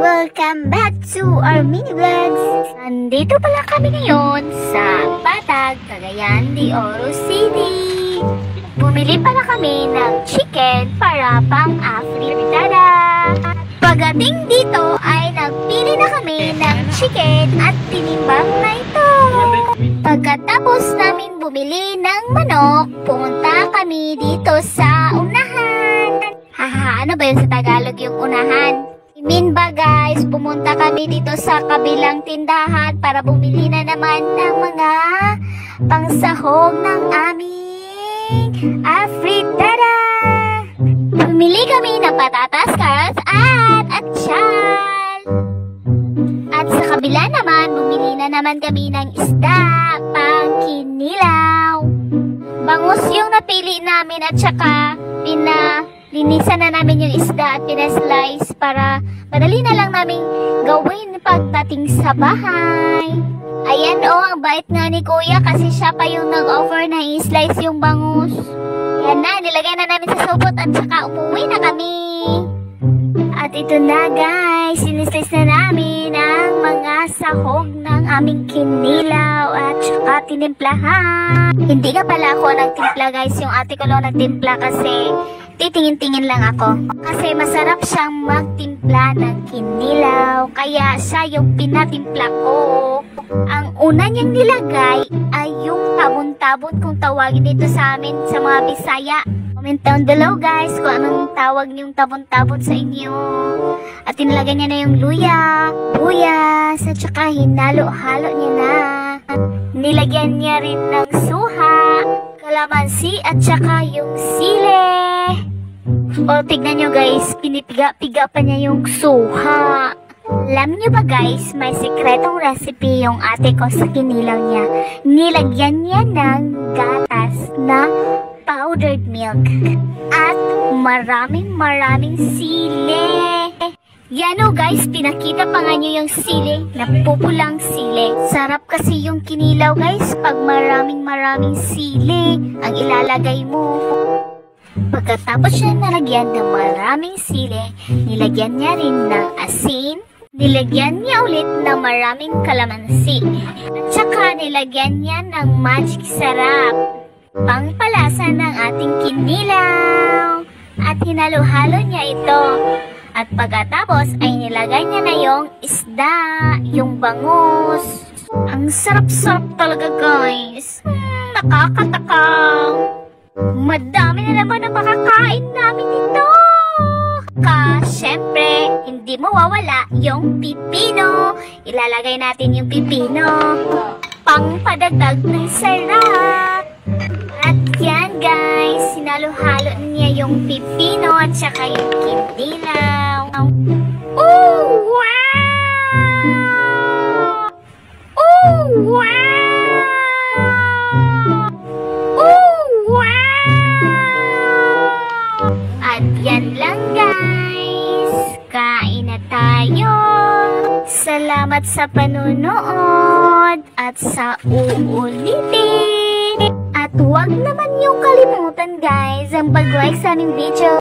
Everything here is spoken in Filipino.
Welcome back to our mini vlogs. Nandito pala kami ngayon sa Patag, Cagayan de Oro City. Bumili pala kami ng chicken para pang afritada. Pagdating dito ay nagpili na kami ng chicken at tinimbang na ito. Pagkatapos namin bumili ng manok, pumunta kami dito sa unahan. Haha, ano ba yun sa Tagalog yung unahan? Ba guys, pumunta kami dito sa kabilang tindahan para bumili na naman ng mga pangsahog ng aming afritada. Bumili kami ng patatas, carrots at atsyal. At sa kabila naman, bumili na naman kami ng isda pang kinilaw. Bangus yung napili namin at saka linisan na namin yung isda at pinaslice para madali na lang namin gawin pagdating sa bahay. Ayan ang bait nga ni Kuya kasi siya pa yung nag-offer na i-slice yung bangus. Yan na, nilagay na namin sa supot at saka umuwi na kami. At ito na guys, sinislice na namin ang mga sahog ng aming kinilaw at saka tinimplahan. Hindi nga pala ako nagtimpla guys, yung ate ko lang nagtimpla kasi titingin-tingin lang ako. Kasi masarap siyang magtimpla ng kinilaw. Kaya siya yung pinatimpla ko. Ang una niyang nilagay ay yung tabon-tabon kung tawagin dito sa amin sa mga Bisaya. Comment down below guys kung anong tawag niyong tabon-tabon sa inyo. At tinilagay niya na yung luya, buyas, at saka hinalo-halo niya na. Nilagyan niya rin ng suha, kalamansi at saka yung sile. O, tignan nyo guys, pinipiga-piga pa niya yung suha. Alam nyo ba guys, may sikretong recipe yung ate ko sa kinilaw niya. Nilagyan niya ng gatas na powdered milk. At maraming sili. Yan o guys, pinakita pa nga nyo yung sili, napupulang sili. Sarap kasi yung kinilaw guys, pag maraming sili ang ilalagay mo. Pagkatapos siya nalagyan ng maraming sili, nilagyan niya rin ng asin, nilagyan niya ulit ng maraming kalamansi, at saka nilagyan niya ng magic sarap, pangpalasa ng ating kinilaw, at hinalo-halo niya ito. At pagkatapos ay nilagay niya na yung isda, yung bangus. Ang sarap-sarap talaga guys, nakakatakam. Madami na naman ang makakain namin dito. Syempre, hindi mawawala yung pipino. Ilalagay natin yung pipino, pangpadagdag ng sarap. At yan guys, sinalo-halo niya yung pipino at saka yung kinilaw. Oh wow! Oh wow! At yan lang guys, kain na tayo. Salamat sa panunood at sa uulitin. At huwag naman yung kalimutan guys ang pag-like sa aming video.